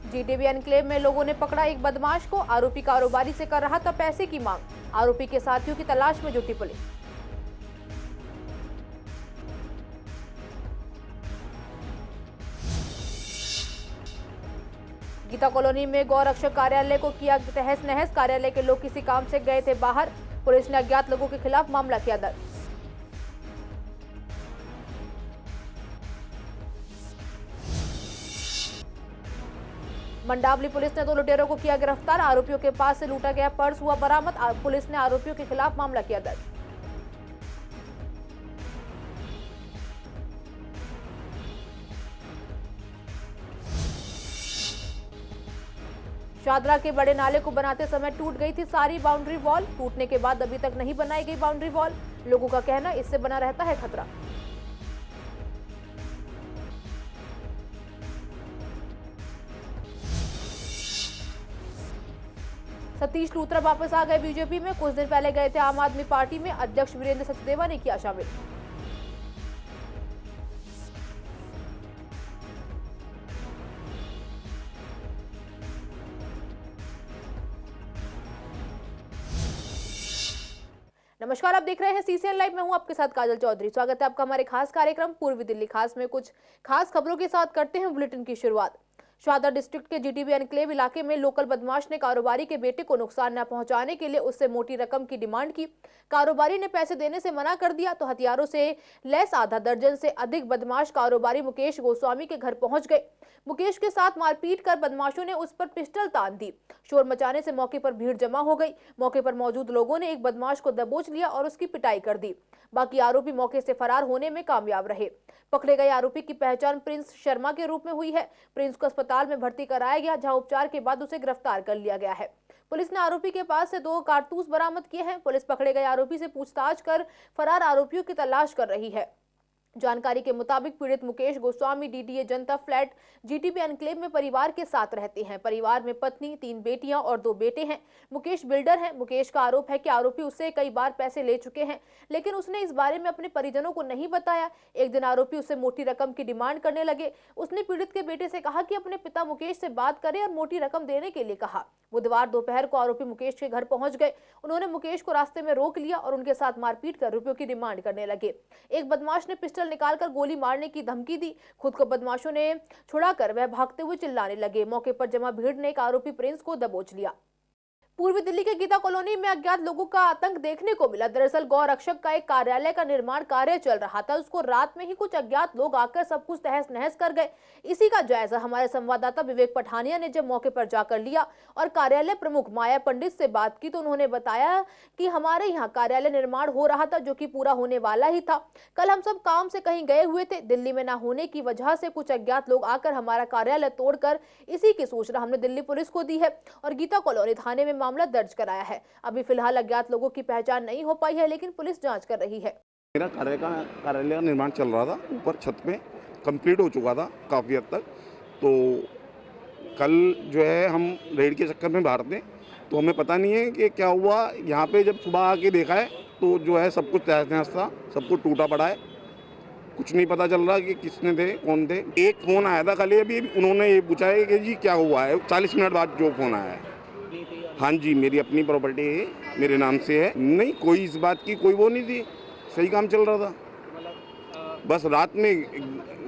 GTB enclave में लोगों ने पकड़ा एक बदमाश को। आरोपी कारोबारी से कर रहा था पैसे की मांग। आरोपी के साथियों की तलाश में जुटी पुलिस। गीता कॉलोनी में गौ रक्षक कार्यालय को किया तहस नहस। कार्यालय के लोग किसी काम से गए थे बाहर। पुलिस ने अज्ञात लोगों के खिलाफ मामला किया दर्ज। मंडावली पुलिस ने 2 लुटेरों को किया गिरफ्तार। आरोपियों के पास से लूटा गया पर्स हुआ बरामद। पुलिस ने आरोपियों के खिलाफ मामला किया दर्ज। शादरा के बड़े नाले को बनाते समय टूट गई थी सारी बाउंड्री वॉल। टूटने के बाद अभी तक नहीं बनाई गई बाउंड्री वॉल। लोगों का कहना इससे बना रहता है खतरा। सतीश लूथरा वापस आ गए बीजेपी में। कुछ दिन पहले गए थे आम आदमी पार्टी में। अध्यक्ष वीरेंद्र सचदेवा ने किया शामिल। नमस्कार, आप देख रहे हैं सीसीएन लाइव। मैं हूं आपके साथ काजल चौधरी। स्वागत है आपका हमारे खास कार्यक्रम पूर्वी दिल्ली खास में। कुछ खास खबरों के साथ करते हैं बुलेटिन की शुरुआत। शादरा डिस्ट्रिक्ट के जीटीबी एनक्लेव इलाके में लोकल बदमाश ने कारोबारी के बेटे को नुकसान न पहुंचाने के लिए उससे मोटी रकम की डिमांड की। कारोबारी ने पैसे देने से मना कर दिया तो हथियारों से लैस आधा दर्जन से अधिक बदमाश कारोबारी मुकेश गोस्वामी के घर पहुंच गए। मुकेश के साथ मारपीट कर बदमाशों ने उस पर पिस्टल तान दी। शोर मचाने से मौके पर भीड़ जमा हो गई। मौके पर मौजूद लोगों ने एक बदमाश को दबोच लिया और उसकी पिटाई कर दी। बाकी आरोपी मौके से फरार होने में कामयाब रहे। पकड़े गए आरोपी की पहचान प्रिंस शर्मा के रूप में हुई है। प्रिंस को अस्पताल में भर्ती कराया गया, जहां उपचार के बाद उसे गिरफ्तार कर लिया गया है। पुलिस ने आरोपी के पास से 2 कारतूस बरामद किए हैं। पुलिस पकड़े गए आरोपी से पूछताछ कर फरार आरोपियों की तलाश कर रही है। जानकारी के मुताबिक पीड़ित मुकेश गोस्वामी डीडीए जनता फ्लैट जीटीबी एनक्लेव में परिवार के साथ रहते हैं। परिवार में पत्नी, 3 बेटियां और 2 बेटे हैं। मुकेश बिल्डर हैं। मुकेश का आरोप है कि आरोपी उससे कई बार पैसे ले चुके हैं, लेकिन उसने इस बारे में अपने परिजनों को नहीं बताया। एक दिन आरोपी उससे मोटी रकम की डिमांड करने लगे। उसने पीड़ित के बेटे से कहा कि अपने पिता मुकेश से बात करे और मोटी रकम देने के लिए कहा। बुधवार दोपहर को आरोपी मुकेश के घर पहुंच गए। उन्होंने मुकेश को रास्ते में रोक लिया और उनके साथ मारपीट कर रुपयों की डिमांड करने लगे। एक बदमाश ने पिस्टल निकालकर गोली मारने की धमकी दी। खुद को बदमाशों ने छुड़ाकर वह भागते हुए चिल्लाने लगे। मौके पर जमा भीड़ ने एक आरोपी प्रिंस को दबोच लिया। पूर्वी दिल्ली के गीता कॉलोनी में अज्ञात लोगों का आतंक देखने को मिला। दरअसल गौ रक्षक का एक कार्यालय का निर्माण कार्य चल रहा था। उसको रात में ही कुछ अज्ञात लोग आकर सब कुछ तहस नहस कर गए। इसी का जायजा हमारे संवाददाता विवेक पठानिया ने जब मौके पर जाकर लिया और कार्यालय प्रमुख माया पंडित से बात की तो उन्होंने बताया कि हमारे यहाँ कार्यालय निर्माण हो रहा था, जो कि पूरा होने वाला ही था। कल हम सब काम से कहीं गए हुए थे। दिल्ली में न होने की वजह से कुछ अज्ञात लोग आकर हमारा कार्यालय तोड़कर इसी की सूचना हमने दिल्ली पुलिस को दी है और गीता कॉलोनी थाने में मामला दर्ज कराया है। अभी फिलहाल अज्ञात लोगों की पहचान नहीं हो पाई है, लेकिन पुलिस जांच कर रही है। मेरा कार्यालय का निर्माण चल रहा था, ऊपर छत में कंप्लीट हो चुका था काफ़ी हद तक। तो कल जो है हम रेड के चक्कर में बाहर थे, तो हमें पता नहीं है कि क्या हुआ। यहाँ पे जब सुबह आके देखा है तो जो है सब कुछ तहस-नहस था, सब कुछ टूटा पड़ा है। कुछ नहीं पता चल रहा कि किसने थे, कौन थे। एक फ़ोन आया था कल, अभी उन्होंने ये पूछा है कि जी क्या हुआ है। 40 मिनट बाद जो फ़ोन आया है। हाँ जी, मेरी अपनी प्रॉपर्टी है, मेरे नाम से है। नहीं, कोई इस बात की कोई वो नहीं थी, सही काम चल रहा था। बस रात में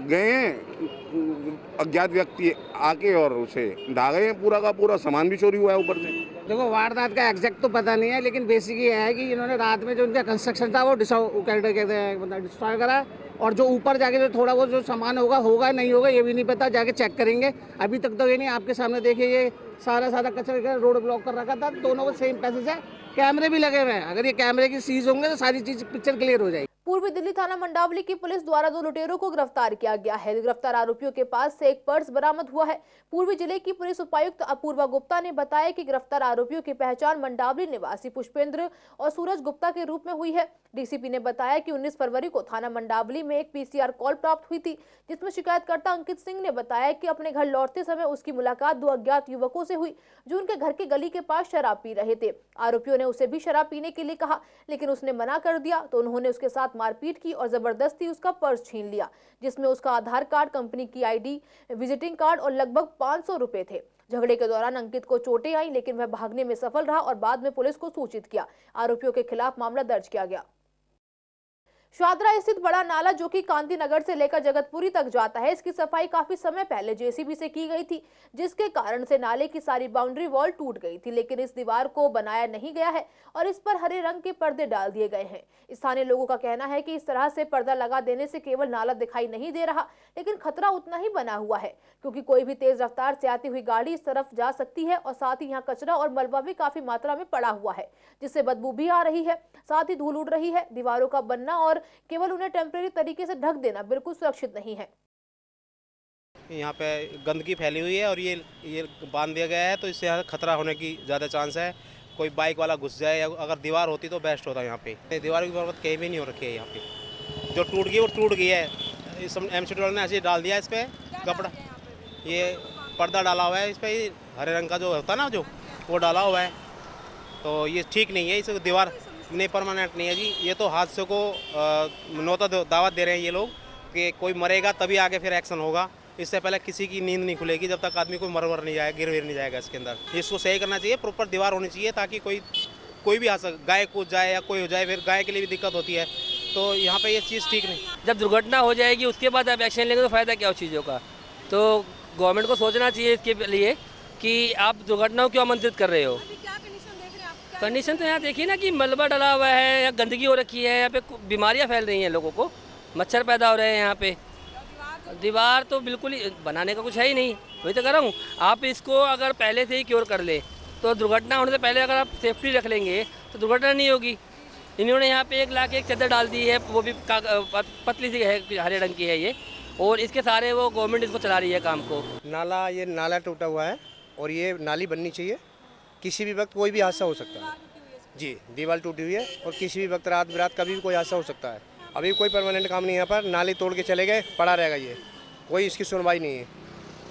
गए हैं अज्ञात व्यक्ति आके और उसे ढा गए हैं। पूरा का पूरा सामान भी चोरी हुआ है ऊपर से। देखो, वारदात का एग्जैक्ट तो पता नहीं है, लेकिन बेसिक ये है कि इन्होंने रात में जो उनका कंस्ट्रक्शन था वो डिस्ट्रॉय करा, और जो ऊपर जाके जो थोड़ा वो जो सामान होगा नहीं होगा ये भी नहीं पता, जाके चेक करेंगे। अभी तक तो ये नहीं, आपके सामने देखिए ये सारा कचरे का रोड ब्लॉक कर रखा था। दोनों को सेम पैसेज है, कैमरे भी लगे हुए हैं। अगर ये कैमरे की सीज होंगे तो सारी चीज पिक्चर क्लियर हो जाएगी। पूर्वी दिल्ली थाना मंडावली की पुलिस द्वारा 2 लुटेरों को गिरफ्तार किया गया है। गिरफ्तार आरोपियों के पास से एक पर्स बरामद हुआ है। पूर्वी जिले की पुलिस उपायुक्त अपूर्वा गुप्ता ने बताया कि गिरफ्तार आरोपियों की पहचान मंडावली निवासी पुष्पेंद्र और सूरज गुप्ता के रूप में हुई है। डीसीपी ने बताया कि 19 फरवरी को थाना मंडावली में एक पीसीआर कॉल प्राप्त हुई थी, जिसमें शिकायतकर्ता अंकित सिंह ने बताया कि अपने घर लौटते समय उसकी मुलाकात 2 अज्ञात युवकों से हुई, जो उनके घर के गली के पास शराब पी रहे थे। आरोपियों ने उसे भी शराब पीने के लिए कहा, लेकिन उसने मना कर दिया तो उन्होंने उसके साथ मारपीट की और जबरदस्ती उसका पर्स छीन लिया, जिसमें उसका आधार कार्ड, कंपनी की आईडी, विजिटिंग कार्ड और लगभग 500 रुपए थे। झगड़े के दौरान अंकित को चोटें आई, लेकिन वह भागने में सफल रहा और बाद में पुलिस को सूचित किया। आरोपियों के खिलाफ मामला दर्ज किया गया। शादरा स्थित बड़ा नाला जो कि कांति नगर से लेकर जगतपुरी तक जाता है, इसकी सफाई काफी समय पहले जेसीबी से की गई थी, जिसके कारण से नाले की सारी बाउंड्री वॉल टूट गई थी, लेकिन इस दीवार को बनाया नहीं गया है और इस पर हरे रंग के पर्दे डाल दिए गए हैं। स्थानीय लोगों का कहना है कि इस तरह से पर्दा लगा देने से केवल नाला दिखाई नहीं दे रहा, लेकिन खतरा उतना ही बना हुआ है, क्योंकि कोई भी तेज रफ्तार से आती हुई गाड़ी इस तरफ जा सकती है और साथ ही यहाँ कचरा और मलबा भी काफी मात्रा में पड़ा हुआ है, जिससे बदबू भी आ रही है, साथ ही धूल उड़ रही है। दीवारों का बनना और केवल उन्हें टेम्परेरी तरीके से ढक देना बिल्कुल सुरक्षित नहीं है। यहाँ पे गंदगी फैली हुई है और ये बांध दिया गया है, तो इससे खतरा होने की ज़्यादा चांस है। कोई बाइक वाला घुस जाए, या अगर दीवार होती तो बेस्ट होता। यहाँ पे दीवार की मरम्मत कहीं भी नहीं हो रखी है। यहाँ पे जो टूट गई वो टूट गई है। इस एमसीडी वाले ने ऐसे डाल दिया इस पर कपड़ा, ये पर्दा डाला हुआ है इस पर, हरे रंग का जो होता है ना, जो वो डाला हुआ है, तो ये ठीक नहीं है। इस दीवार नहीं परमानेंट नहीं है जी। ये तो हादसे को नौता दावत दे रहे हैं ये लोग कि कोई मरेगा तभी आगे फिर एक्शन होगा। इससे पहले किसी की नींद नहीं खुलेगी जब तक आदमी कोई मर नहीं जाएगा, गिर नहीं जाएगा इसके अंदर। इसको सही करना चाहिए, प्रॉपर दीवार होनी चाहिए, ताकि कोई भी हादसा, गाय कूद जाए या कोई हो जाए, फिर गाय के लिए भी दिक्कत होती है। तो यहाँ पे ये चीज़ ठीक नहीं। जब दुर्घटना हो जाएगी उसके बाद आप एक्शन लेंगे तो फ़ायदा क्या उस चीज़ों का। तो गवर्नमेंट को सोचना चाहिए इसके लिए कि आप दुर्घटनाओं क्यों आमंत्रित कर रहे हो। कंडीशन तो यहाँ देखिए ना कि मलबा डला हुआ है, या गंदगी हो रखी है, यहाँ पे बीमारियाँ फैल रही हैं, लोगों को मच्छर पैदा हो रहे हैं यहाँ पे। दीवार तो बिल्कुल ही बनाने का कुछ है ही नहीं, वही तो कर रहा हूँ। आप इसको अगर पहले से ही क्योर कर ले तो दुर्घटना होने से पहले अगर आप सेफ्टी रख लेंगे तो दुर्घटना नहीं होगी। इन्होंने यहाँ पे 1 लाख एक चादर डाल दी है, वो भी पतली सी है, हरे रंग की है ये, और इसके सारे वो गवर्नमेंट इसको चला रही है काम को। ये नाला टूटा हुआ है और ये नाली बननी चाहिए। किसी भी वक्त कोई भी हादसा हो सकता है जी। दीवार टूटी हुई है और किसी भी वक्त रात बिरात कभी भी कोई हादसा हो सकता है। अभी कोई परमानेंट काम नहीं है यहाँ पर, नाली तोड़ के चले गए, पड़ा रहेगा ये, कोई इसकी सुनवाई नहीं है।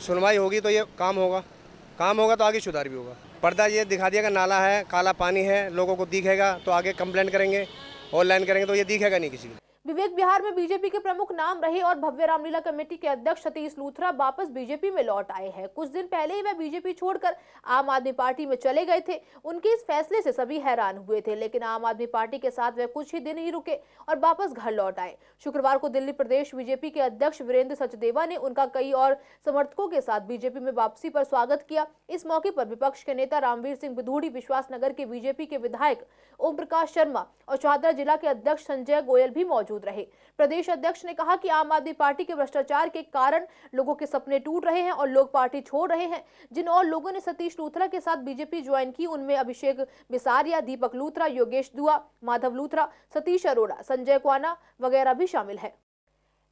सुनवाई होगी तो ये काम होगा तो आगे सुधार भी होगा। पर्दा ये दिखा दिया कि नाला है, काला पानी है, लोगों को दिखेगा तो आगे कंप्लेंट करेंगे, ऑनलाइन करेंगे तो ये दिखेगा नहीं किसी को। विवेक बिहार में बीजेपी के प्रमुख नाम रहे और भव्य रामलीला कमेटी के अध्यक्ष सतीश लूथरा वापस बीजेपी में लौट आए हैं। कुछ दिन पहले ही वह बीजेपी छोड़कर आम आदमी पार्टी में चले गए थे। उनके इस फैसले से सभी हैरान हुए थे, लेकिन आम आदमी पार्टी के साथ वह कुछ ही दिन ही रुके और वापस घर लौट आए। शुक्रवार को दिल्ली प्रदेश बीजेपी के अध्यक्ष वीरेंद्र सचदेवा ने उनका कई और समर्थकों के साथ बीजेपी में वापसी पर स्वागत किया। इस मौके पर विपक्ष के नेता रामवीर सिंह बिधूड़ी, विश्वासनगर के बीजेपी के विधायक ओम प्रकाश शर्मा और शादरा जिला के अध्यक्ष संजय गोयल भी मौजूद रहे। प्रदेश अध्यक्ष ने कहा कि आम आदमी पार्टी के भ्रष्टाचार के कारण लोगों के सपने टूट रहे हैं और लोग पार्टी छोड़ रहे हैं। जिन और लोगों ने सतीश लूथरा के साथ बीजेपी ज्वाइन की उनमें अभिषेक बिसारिया, दीपक लूथरा, योगेश दुआ, माधव लूथरा, सतीश अरोड़ा, संजय क्वाना वगैरह भी शामिल है।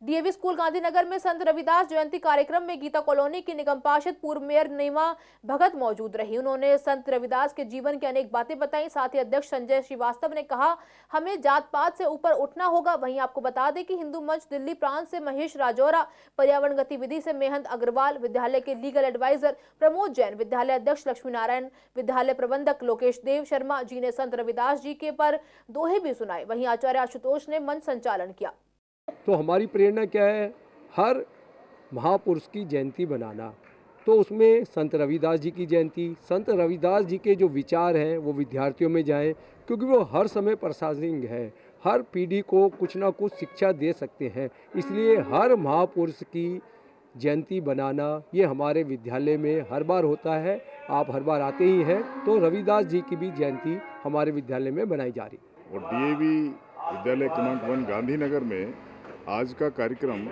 डीएवी स्कूल गांधीनगर में संत रविदास जयंती कार्यक्रम में गीता कॉलोनी की निगम पार्षद पूर्व मेयर नीमा भगत मौजूद रही। उन्होंने संत रविदास के जीवन की अनेक बातें बताई। साथ ही अध्यक्ष संजय श्रीवास्तव ने कहा, हमें जात पात से ऊपर उठना होगा। वहीं आपको बता दें कि हिंदू मंच दिल्ली प्रांत से महेश राजौरा, पर्यावरण गतिविधि से मेहंत अग्रवाल, विद्यालय के लीगल एडवाइजर प्रमोद जैन, विद्यालय अध्यक्ष लक्ष्मी नारायण, विद्यालय प्रबंधक लोकेश देव शर्मा जी ने संत रविदास जी के पर दोहे भी सुनाए। वहीं आचार्य आशुतोष ने मंच संचालन किया। तो हमारी प्रेरणा क्या है, हर महापुरुष की जयंती बनाना। तो उसमें संत रविदास जी की जयंती, संत रविदास जी के जो विचार हैं वो विद्यार्थियों में जाएं, क्योंकि वो हर समय प्रासंगिक है, हर पीढ़ी को कुछ ना कुछ शिक्षा दे सकते हैं। इसलिए हर महापुरुष की जयंती बनाना ये हमारे विद्यालय में हर बार होता है। आप हर बार आते ही हैं, तो रविदास जी की भी जयंती हमारे विद्यालय में बनाई जा रही है। और डीएवी विद्यालय क्रमांक 1 गांधीनगर में आज का कार्यक्रम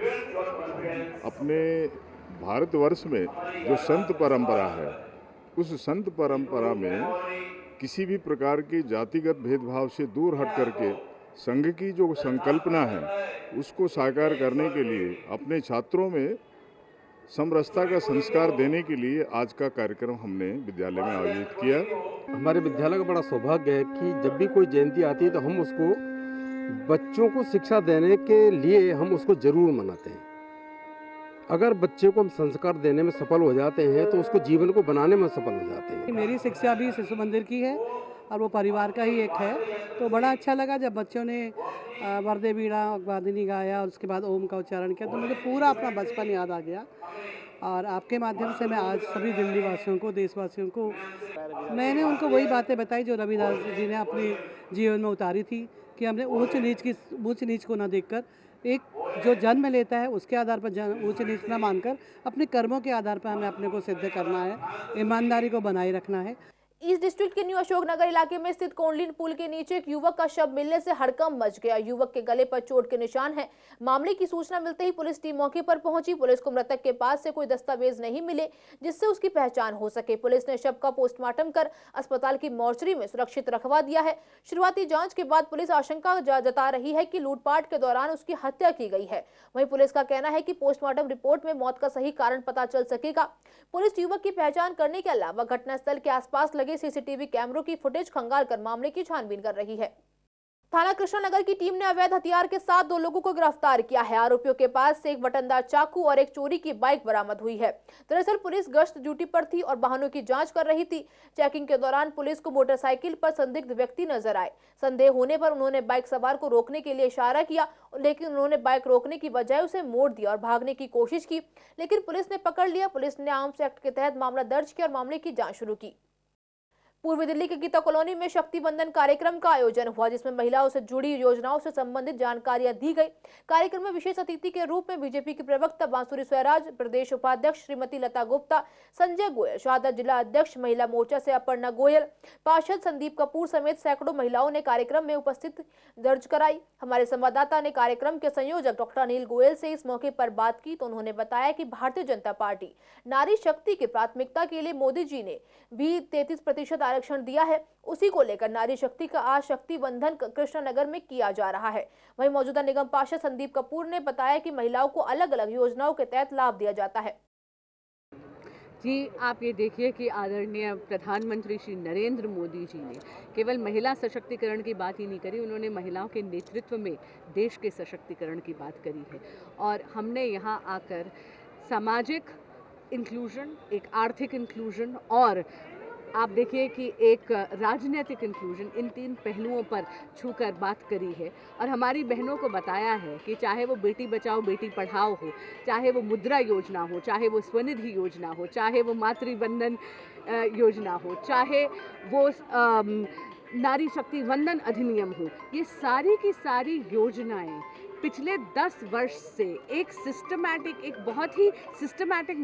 अपने भारतवर्ष में जो संत परंपरा है, उस संत परंपरा में किसी भी प्रकार की जातिगत भेदभाव से दूर हट करके संघ की जो संकल्पना है उसको साकार करने के लिए अपने छात्रों में समरसता का संस्कार देने के लिए आज का कार्यक्रम हमने विद्यालय में आयोजित किया। हमारे विद्यालय का बड़ा सौभाग्य है कि जब भी कोई जयंती आती है तो हम उसको बच्चों को शिक्षा देने के लिए हम उसको जरूर मनाते हैं। अगर बच्चे को हम संस्कार देने में सफल हो जाते हैं तो उसको जीवन को बनाने में सफल हो जाते हैं। मेरी शिक्षा भी शिशु मंदिर की है और वो परिवार का ही एक है। तो बड़ा अच्छा लगा जब बच्चों ने वरदे बीड़ा वादिनी गाया और उसके बाद ओम का उच्चारण किया, तो मुझे पूरा अपना बचपन याद आ गया। और आपके माध्यम से मैं आज सभी दिल्ली वासियों को, देशवासियों को, मैंने उनको वही बातें बताई जो रविदास जी ने अपने जीवन में उतारी थी कि हमने ऊंच नीच को न देखकर, एक जो जन्म लेता है उसके आधार पर ऊंच नीच न मानकर अपने कर्मों के आधार पर हमें अपने को सिद्ध करना है, ईमानदारी को बनाए रखना है। ईस्ट डिस्ट्रिक्ट के न्यू अशोकनगर इलाके में स्थित कोंडलिन पुल के नीचे एक युवक का शव मिलने से हड़कंप मच गया। युवक के गले पर चोट के निशान हैं। मामले की सूचना मिलते ही पुलिस टीम मौके पर पहुंची। पुलिस को मृतक के पास से कोई दस्तावेज नहीं मिले जिससे उसकी पहचान हो सके। पुलिस ने शव का पोस्टमार्टम कर अस्पताल की मोर्चरी में सुरक्षित रखवा दिया है। शुरुआती जांच के बाद पुलिस आशंका जता रही है कि लूटपाट के दौरान उसकी हत्या की गई है। वहीं पुलिस का कहना है कि पोस्टमार्टम रिपोर्ट में मौत का सही कारण पता चल सकेगा। पुलिस युवक की पहचान करने के अलावा घटनास्थल के आसपास लगे सीसीटीवी कैमरों की फुटेज खंगाल कर मामले की छानबीन कर रही है। थाना कृष्णनगर की टीम ने अवैध हथियार के साथ 2 लोगों को गिरफ्तार किया है। आरोपियों के पास से एक बटनदार चाकू और एक चोरी की बाइक बरामद हुई है। दरअसल पुलिस गश्त ड्यूटी पर थी और वाहनों की जांच कर रही थी। चेकिंग के दौरान पुलिस को मोटरसाइकिल पर संदिग्ध व्यक्ति नजर आए। संदेह होने पर उन्होंने बाइक सवार को रोकने के लिए इशारा किया, लेकिन उन्होंने बाइक रोकने की बजाय उसे मोड़ दिया और भागने की कोशिश की, लेकिन पुलिस ने पकड़ लिया। पुलिस ने आर्म्स एक्ट के तहत मामला दर्ज किया और मामले की जाँच शुरू की। पूर्वी दिल्ली के गीता कॉलोनी में शक्ति बंधन कार्यक्रम का आयोजन हुआ, जिसमें महिलाओं से जुड़ी योजनाओं से संबंधित जानकारियां दी गई। कार्यक्रम में विशेष अतिथि के रूप में बीजेपी के प्रवक्ता बांसुरी स्वराज, प्रदेश उपाध्यक्ष श्रीमती लता गुप्ता, संजय गोयल, शहादत जिला अध्यक्ष महिला मोर्चा से अपर्णा गोयल, पार्षद संदीप कपूर समेत सैकड़ों महिलाओं ने कार्यक्रम में उपस्थित दर्ज कराई। हमारे संवाददाता ने कार्यक्रम के संयोजक डॉक्टर अनिल गोयल से इस मौके पर बात की तो उन्होंने बताया कि भारतीय जनता पार्टी नारी शक्ति की प्राथमिकता के लिए मोदी जी ने भी 33% आरक्षण दिया है। उसी को लेकर नारी शक्ति का आज शक्ति बंधन कृष्णनगर में किया जा रहा है। वहीं मौजूदा निगम पार्षद संदीप कपूर ने बताया कि महिलाओं को अलग अलग योजनाओं के तहत लाभ दिया जाता है। जी, आप ये देखिए कि आदरणीय प्रधानमंत्री श्री नरेंद्र मोदी जी ने केवल महिला सशक्तिकरण की बात ही नहीं करी, उन्होंने महिलाओं के नेतृत्व में देश के सशक्तिकरण की बात करी है। और हमने यहाँ आकर सामाजिक इंक्लूजन, एक आर्थिक इंक्लूजन और आप देखिए कि एक राजनीतिक इंक्लूजन, इन 3 पहलुओं पर छूकर बात करी है। और हमारी बहनों को बताया है कि चाहे वो बेटी बचाओ बेटी पढ़ाओ हो, चाहे वो मुद्रा योजना हो, चाहे वो स्वनिधि योजना हो, चाहे वो मातृवंदन योजना हो, चाहे वो नारी शक्ति वंदन अधिनियम हो, ये सारी की सारी योजनाएं पिछले 10 वर्ष से एक बहुत ही सिस्टमैटिक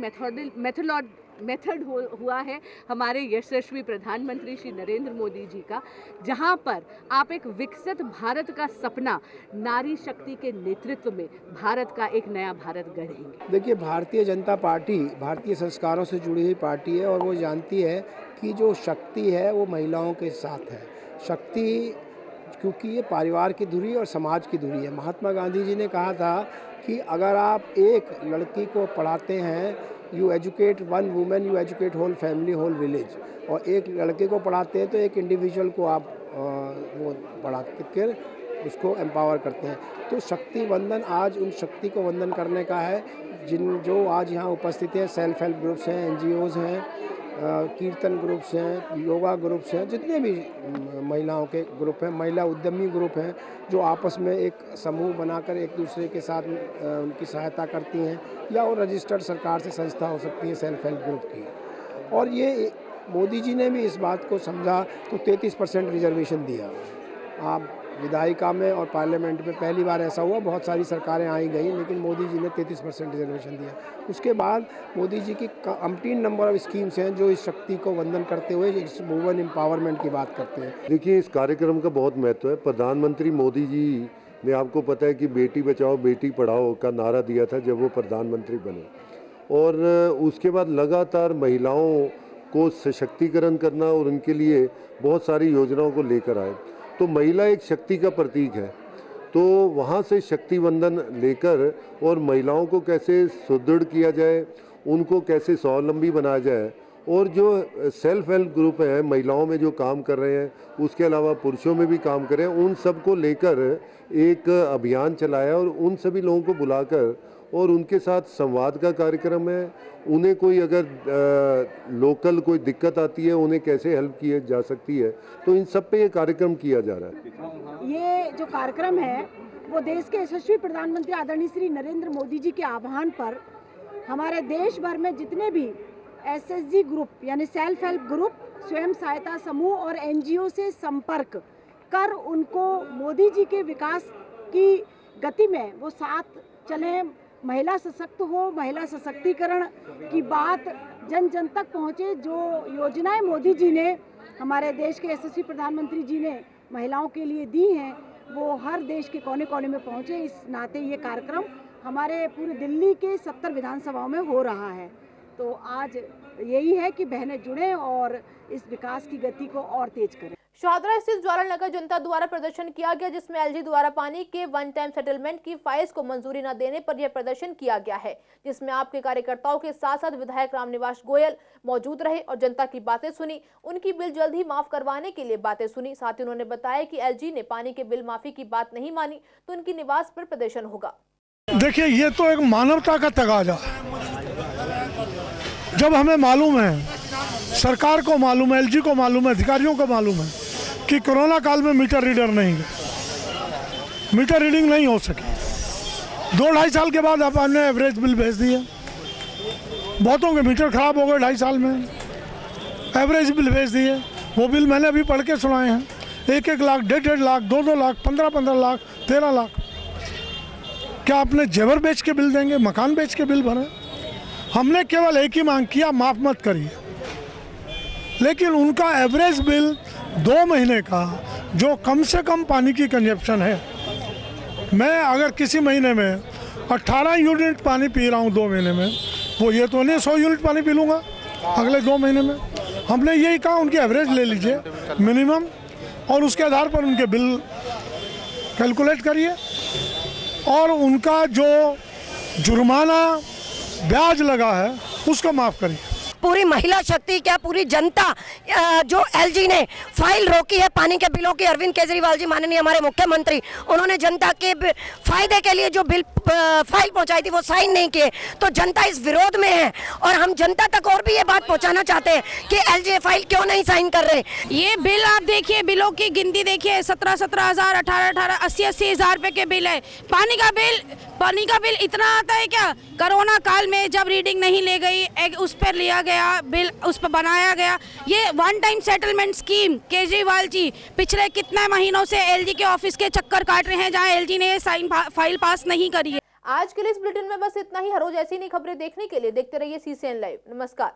मेथड हुआ है हमारे यशस्वी प्रधानमंत्री श्री नरेंद्र मोदी जी का, जहां पर आप एक विकसित भारत का सपना नारी शक्ति के नेतृत्व में भारत का एक नया भारत गढ़ेंगे। देखिए, भारतीय जनता पार्टी भारतीय संस्कारों से जुड़ी हुई पार्टी है और वो जानती है कि जो शक्ति है वो महिलाओं के साथ है। शक्ति क्योंकि ये परिवार की धुरी और समाज की धुरी है। महात्मा गांधी जी ने कहा था कि अगर आप एक लड़की को पढ़ाते हैं, you educate one women, you educate whole family, whole village, और एक लड़के को पढ़ाते हैं तो एक इंडिविजुअल को आप वो पढ़ा कर उसको एम्पावर करते हैं। तो शक्ति वंदन आज उन शक्ति को वंदन करने का है जो आज यहाँ उपस्थित है। सेल्फ हेल्प ग्रुप्स हैं, NGOs हैं, कीर्तन ग्रुप्स हैं, योगा ग्रुप्स हैं, जितने भी महिलाओं के ग्रुप हैं, महिला उद्यमी ग्रुप हैं, जो आपस में एक समूह बनाकर एक दूसरे के साथ उनकी सहायता करती हैं, या वो रजिस्टर्ड सरकार से संस्था हो सकती है सेल्फ हेल्प ग्रुप की। और ये मोदी जी ने भी इस बात को समझा तो 33% रिजर्वेशन दिया। आप विधायिका में और पार्लियामेंट में पहली बार ऐसा हुआ, बहुत सारी सरकारें आई गई, लेकिन मोदी जी ने 33% रिजर्वेशन दिया। उसके बाद मोदी जी की अम्टीन नंबर ऑफ स्कीम्स हैं जो इस शक्ति को वंदन करते हुए इस वुमेन एम्पावरमेंट की बात करते हैं। देखिए, इस कार्यक्रम का बहुत महत्व है। प्रधानमंत्री मोदी जी ने, आपको पता है कि बेटी बचाओ बेटी पढ़ाओ का नारा दिया था जब वो प्रधानमंत्री बने, और उसके बाद लगातार महिलाओं को सशक्तिकरण करना और उनके लिए बहुत सारी योजनाओं को लेकर आए। तो महिला एक शक्ति का प्रतीक है, तो वहाँ से शक्ति वंदन लेकर और महिलाओं को कैसे सुदृढ़ किया जाए, उनको कैसे स्वावलंबी बनाया जाए, और जो सेल्फ हेल्प ग्रुप हैं महिलाओं में जो काम कर रहे हैं, उसके अलावा पुरुषों में भी काम कर रहे हैं, उन सब को लेकर एक अभियान चलाया और उन सभी लोगों को बुलाकर और उनके साथ संवाद का कार्यक्रम है। उन्हें कोई अगर लोकल कोई दिक्कत आती है उन्हें कैसे हेल्प की जा सकती है, तो इन सब पे ये कार्यक्रम किया जा रहा है। ये जो कार्यक्रम है वो देश के यशस्वी प्रधानमंत्री आदरणीय श्री नरेंद्र मोदी जी के आह्वान पर हमारे देश भर में जितने भी SSG ग्रुप यानी सेल्फ हेल्प ग्रुप, स्वयं सहायता समूह और NGO से संपर्क कर उनको मोदी जी के विकास की गति में वो साथ चलें, महिला सशक्त हो, महिला सशक्तिकरण की बात जन जन तक पहुँचे। जो योजनाएं मोदी जी ने, हमारे देश के यशस्वी प्रधानमंत्री जी ने महिलाओं के लिए दी हैं, वो हर देश के कोने कोने में पहुँचे। इस नाते ये कार्यक्रम हमारे पूरे दिल्ली के 70 विधानसभाओं में हो रहा है। तो आज यही है कि बहनें जुड़ें और इस विकास की गति को और तेज करें। शाहदरा स्थित ज्वाला नगर जनता द्वारा प्रदर्शन किया गया, जिसमें LG द्वारा पानी के वन टाइम सेटलमेंट की फाइल्स को मंजूरी न देने पर यह प्रदर्शन किया गया है, जिसमें आपके कार्यकर्ताओं के साथ साथ विधायक रामनिवास गोयल मौजूद रहे और जनता की बातें सुनी, उनकी बिल जल्द ही माफ करवाने के लिए बातें सुनी। साथ ही उन्होंने बताया कि LG ने पानी के बिल माफी की बात नहीं मानी तो उनकी निवास पर प्रदर्शन होगा। देखिए, ये तो एक मानवता का तगाजा है। जब हमें मालूम है, सरकार को मालूम है, LG को मालूम है, अधिकारियों को मालूम है कि कोरोना काल में मीटर रीडर नहीं है, मीटर रीडिंग नहीं हो सकी। 2-2.5 साल के बाद आपने एवरेज बिल भेज दिए, बहुतों के मीटर खराब हो गए 2.5 साल में, एवरेज बिल भेज दिए। वो बिल मैंने अभी पढ़ के सुनाए हैं, 1-1 लाख, 1.5 लाख, 2-2 लाख, 15-15 लाख, 13 लाख। क्या आपने जेवर बेच के बिल देंगे, मकान बेच के बिल भरें? हमने केवल एक ही मांग किया, माफ़ मत करिए। लेकिन उनका एवरेज बिल 2 महीने का जो कम से कम पानी की कंजप्शन है, मैं अगर किसी महीने में 18 यूनिट पानी पी रहा हूँ 2 महीने में, वो ये तो नहीं 100 यूनिट पानी पी लूँगा अगले 2 महीने में। हमने यही कहा उनकी एवरेज ले लीजिए मिनिमम, और उसके आधार पर उनके बिल कैलकुलेट करिए और उनका जो जुर्माना ब्याज लगा है उसको माफ़ करिए। पूरी महिला शक्ति क्या पूरी जनता जो LG ने फाइल रोकी है पानी के बिलों की, अरविंद केजरीवाल जी माननीय हमारे मुख्यमंत्री, उन्होंने जनता के फायदे के लिए जो बिल फाइल पहुंचाई थी वो साइन नहीं किए, तो जनता इस विरोध में है। और हम जनता तक और भी ये बात पहुंचाना चाहते हैं कि LG फाइल क्यों नहीं साइन कर रहे। ये बिल आप देखिए, बिलों की गिनती देखिए, 17-17 हज़ार, 18-18, 80-80 हज़ार रुपए के बिल है। पानी का बिल इतना आता है क्या? कोरोना काल में जब रीडिंग नहीं ले गई, उस पर लिया गया बिल, उस पर बनाया गया ये one time settlement scheme. Kejriwal ji पिछले कितने महीनों से LG के ऑफिस के चक्कर काट रहे हैं जहां LG ने साइन फाइल पास नहीं करी है। आज के लिए इस बुलेटिन में बस इतना ही। हर रोज ऐसी नई खबरें देखने के लिए देखते रहिए CCN लाइव। नमस्कार।